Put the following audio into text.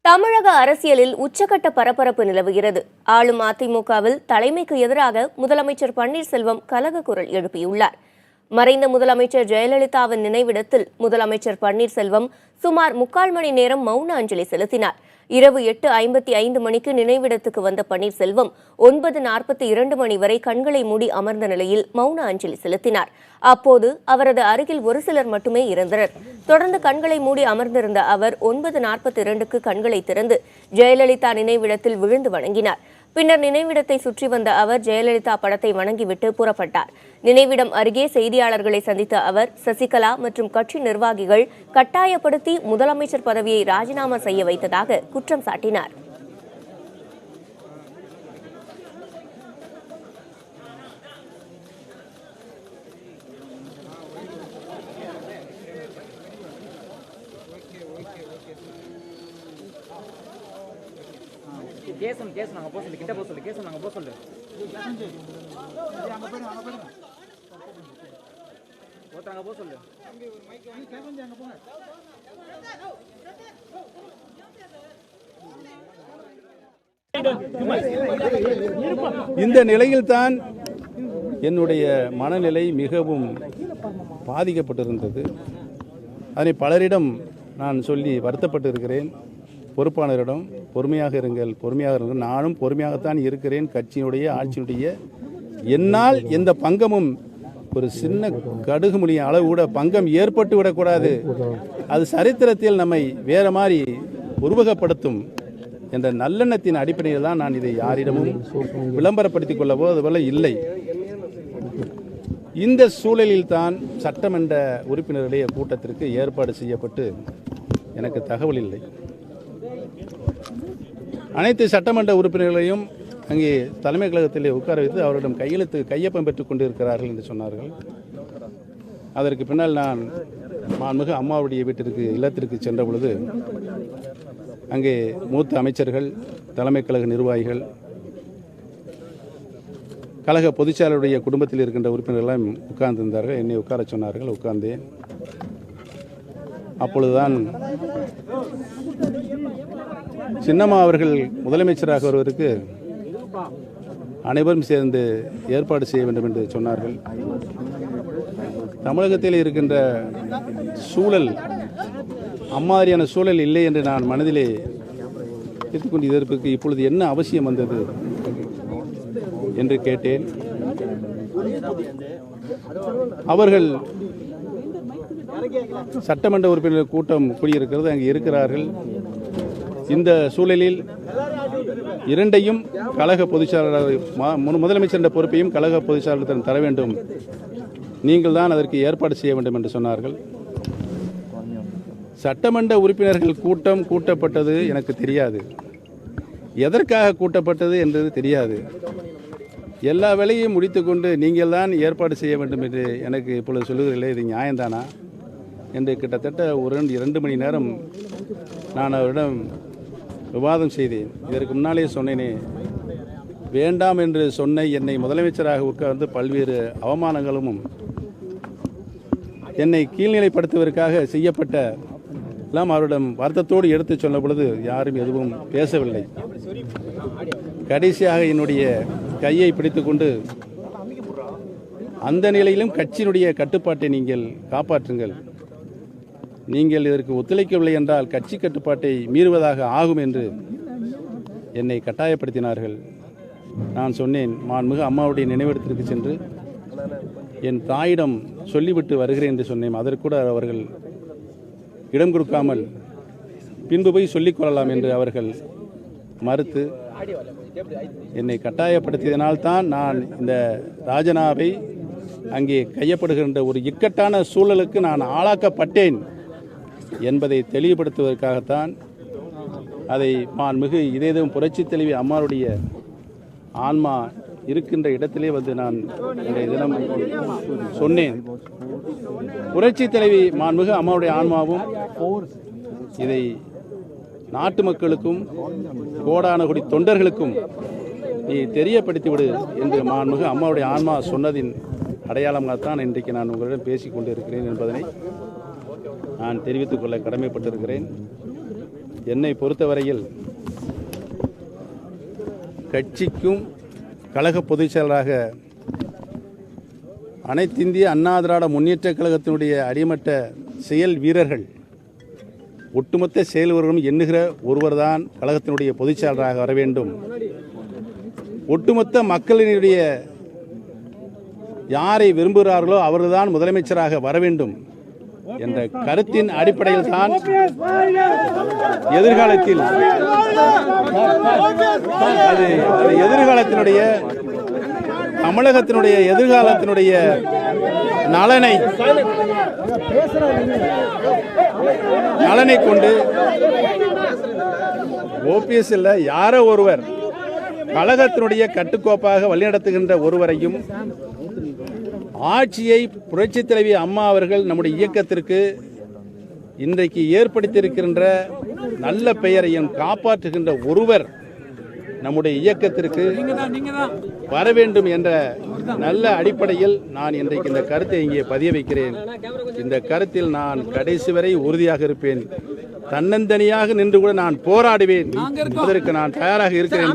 தமிழக அரசியலில் உச்சக்கட்ட பரபரப்பு நிலவுகிறது. ஆளும் அதிமுகவில் தலைமைக்கு எதிராக முதலமைச்சர் பன்னீர்செல்வம் கலக குரல் எழுப்பியுள்ளார். மறைந்த முதலமைச்சர் ஜெயலலிதாவின் நினைவிடத்தில் முதலமைச்சர் பன்னீர்செல்வம் சுமார் 3/4 மணி நேரம் மௌன அஞ்சலி செலுத்தினார். இரவு 8:55 மணிக்கு நினைவிடத்துக்கு வந்த பன்னீர்செல்வம் 9:42 மணி வரை கண்களை மூடி அமர்ந்த நிலையில் மௌன அஞ்சலி செலுத்தினார். அப்போது அவரது அருகில் ஒரு சிலர் மட்டுமே இருந்தனர். தொடர்ந்து கண்களை மூடி அமர்ந்திருந்த அவர் 9:42க்கு கண்களை திறந்து ஜெயலலிதா நினைவிடத்தில் விழுந்து வணங்கினார். பின்னர் நினைவிடத்தை சுற்றி வந்த அவர் ஜெயலலிதா படத்தை வணங்கிவிட்டு புறப்பட்டார். நினைவிடம் அருகே செய்தியாளர்களை சந்தித்த அவர் சசிகலா மற்றும் கட்சி நிர்வாகிகள் கட்டாயப்படுத்தி முதலமைச்சர் பதவியை ராஜினாமா செய்ய வைத்ததாக குற்றம் சாட்டினார். கேஸ் நாங்க போக சொல்லு கிட்ட போக சொல்லு கேஸ் நாங்க போக சொல்லு அங்க போறோம் ஓட்றாங்க போக சொல்லு அங்க ஒரு மைக் வாங்கி கேமரா அங்க போங்க. இந்த நிலையில்தான் என்னுடைய மனநிலை மிகவும் பாதிக்கப்பட்டிருந்தது. அதனை பலரிடம் நான் சொல்லி வருத்தப்பட்டு இருக்கிறேன். பொறுப்பாளரிடம் பொறுமையாக இருங்கள், நானும் பொறுமையாகத்தான் இருக்கிறேன். கட்சியினுடைய ஆட்சியினுடைய என்னால் எந்த பங்கமும் ஒரு சின்ன கடுகு மொழி அளவு கூட பங்கம் ஏற்பட்டு விடக்கூடாது. அது சரித்திரத்தில் நம்மை வேற மாதிரி உருவகப்படுத்தும் என்ற நல்லெண்ணத்தின் அடிப்படையில் தான் நான் இதை யாரிடமும் விளம்பரப்படுத்திக் கொள்ளவோ அதுபோல இல்லை. இந்த சூழலில் தான் சட்டமன்ற உறுப்பினர்களுடைய கூட்டத்திற்கு ஏற்பாடு செய்யப்பட்டு எனக்கு தகவல் இல்லை. அனைத்து சட்டமன்ற உறுப்பினர்களையும் அங்கே தலைமை கழகத்திலே உட்கார வைத்து அவரிடம் கையொப்பம் பெற்றுக் கொண்டிருக்கிறார்கள் என்று சொன்னார்கள். அதற்கு பின்னால் நான் மாண்புமிகு அம்மாவுடைய வீட்டிற்கு இல்லத்திற்கு சென்ற பொழுது அங்கே மூத்த அமைச்சர்கள், தலைமை கழக நிர்வாகிகள், கழக பொதுச்செயலாளருடைய குடும்பத்தில் இருக்கின்ற உறுப்பினர்களெல்லாம் உட்கார்ந்திருந்தார்கள். என்னை உட்கார சொன்னார்கள். உட்கார்ந்தேன். அப்பொழுதுதான் சின்னம்மா அவர்கள் முதலமைச்சராக வருவதற்கு அனைவரும் சேர்ந்து ஏற்பாடு செய்ய வேண்டும் என்று சொன்னார்கள். தமிழகத்தில் இருக்கின்ற சூழல் அம்மாதிரியான சூழல் இல்லை என்று நான் மனதிலே எடுத்துக்கொண்டு இதற்கு இப்பொழுது என்ன அவசியம் வந்தது என்று கேட்டேன். அவர்கள் சட்டமன்ற உறுப்பினர் கூட்டம் கூடியிருக்கிறது, அங்கே இருக்கிறார்கள். இந்த சூழலில் இரண்டையும் கழக பொதுச்செயலாளர் முதலமைச்சர் என்ற பொறுப்பையும் கழக பொதுச்செயலாளர் தர வேண்டும், நீங்கள் தான் அதற்கு ஏற்பாடு செய்ய வேண்டும் என்று சொன்னார்கள். சட்டமன்ற உறுப்பினர்கள் கூட்டம் கூட்டப்பட்டது எனக்கு தெரியாது, எதற்காக கூட்டப்பட்டது என்றது தெரியாது. எல்லா வேலையும் முடித்துக்கொண்டு நீங்கள் தான் ஏற்பாடு செய்ய வேண்டும் என்று எனக்கு இப்பொழுது சொல்லுகிறீர்களே, இது நியாயம்தானா என்று கிட்டத்தட்ட 2 மணி நேரம் நான் அவரிடம் விவாதம் செய்தேன். இதற்கு முன்னாலே சொன்னேனே, வேண்டாம் என்று சொன்ன என்னை முதலமைச்சராக உட்கார்ந்து பல்வேறு அவமானங்களும் என்னை கீழ்நிலைப்படுத்துவதற்காக செய்யப்பட்ட எல்லாம் அவரிடம் வருத்தத்தோடு எடுத்து சொன்ன பொழுது யாரும் எதுவும் பேசவில்லை. கடைசியாக என்னுடைய கையை பிடித்துக்கொண்டு அந்த நிலையிலும் கட்சியினுடைய கட்டுப்பாட்டை நீங்கள் காப்பாற்றுங்கள், நீங்கள் இதற்கு ஒத்துழைக்கவில்லை என்றால் கட்சி கட்டுப்பாட்டை மீறுவதாக ஆகும் என்று என்னை கட்டாயப்படுத்தினார்கள். நான் சொன்னேன், மாண்புமிகு அம்மாவுடைய நினைவிடத்திற்கு சென்று என் தாயிடம் சொல்லிவிட்டு வருகிறேன் என்று சொன்னேன். அதற்கூட அவர்கள் இடம் கொடுக்காமல் பின்பு போய் சொல்லிக்கொள்ளலாம் என்று அவர்கள் மறுத்து என்னை கட்டாயப்படுத்தியதனால்தான் நான் இந்த ராஜினாவை அங்கே கையப்படுகின்ற ஒரு இக்கட்டான சூழலுக்கு நான் ஆளாக்கப்பட்டேன் என்பதை தெளிவுபடுத்துவதற்காகத்தான் அதை மாண்புமிகு இதயம் புரட்சித் தலைவி அம்மாவுடைய ஆன்மா இருக்கின்ற இடத்திலே வந்து நான் இன்றைய தினம் சொன்னேன். புரட்சித் தலைவி மாண்புமிகு அம்மாவுடைய ஆன்மாவும் இதை நாட்டு மக்களுக்கும் கோடான கோடி தொண்டர்களுக்கும் நீ தெரியப்படுத்திவிடு என்று மாண்புமிகு அம்மாவுடைய ஆன்மா சொன்னதின் அடையாளமாகத்தான் இன்றைக்கு நான் உங்களிடம் பேசிக் கொண்டிருக்கிறேன் என்பதனை நான் தெரிவித்துக் கொள்ள கடமைப்பட்டிருக்கிறேன். என்னை பொறுத்தவரையில் கட்சிக்கும் கழக பொதுச் செயலராக அனைத்திந்திய அண்ணா திராவிட முன்னேற்றக் கழகத்தினுடைய அடிமட்ட செயல் வீரர்கள் ஒட்டுமொத்த செயல் வீரர்களும் எண்ணுகிற ஒருவர்தான் கழகத்தினுடைய பொதுச் செயலராக வர வேண்டும். ஒட்டுமொத்த மக்களினுடைய யாரை விரும்புகிறார்களோ அவர்தான் முதலமைச்சராக வர வேண்டும் என்ற கருத்தின் அடிப்படையில் தான் எதிர்காலத்தில் அது எதிர்காலத்தினுடைய தமிழகத்தினுடைய எதிர்காலத்தினுடைய நலனை கொண்டு ஓபிஎஸ் இல்ல யாரோ ஒருவர் கழகத்தினுடைய கட்டுக்கோப்பாக வழிநடத்துகின்ற ஒருவரையும் ஆட்சியை புரட்சித் தலைவி அம்மா அவர்கள் நம்முடைய இயக்கத்திற்கு இன்றைக்கு ஏற்படுத்தியிருக்கின்ற நல்ல பெயரையும் காப்பாற்றுகின்ற ஒருவர் நம்முடைய இயக்கத்திற்கு வர வேண்டும் என்ற நல்ல அடிப்படையில் நான் இன்றைக்கு இந்த கருத்தை இங்கே பதிய வைக்கிறேன். இந்த கருத்தில் நான் கடைசி வரை உறுதியாக இருப்பேன். தன்னந்தனியாக நின்று கூட நான் போராடுவேன். அதற்கு நான் தயாராக இருக்கிறேன்.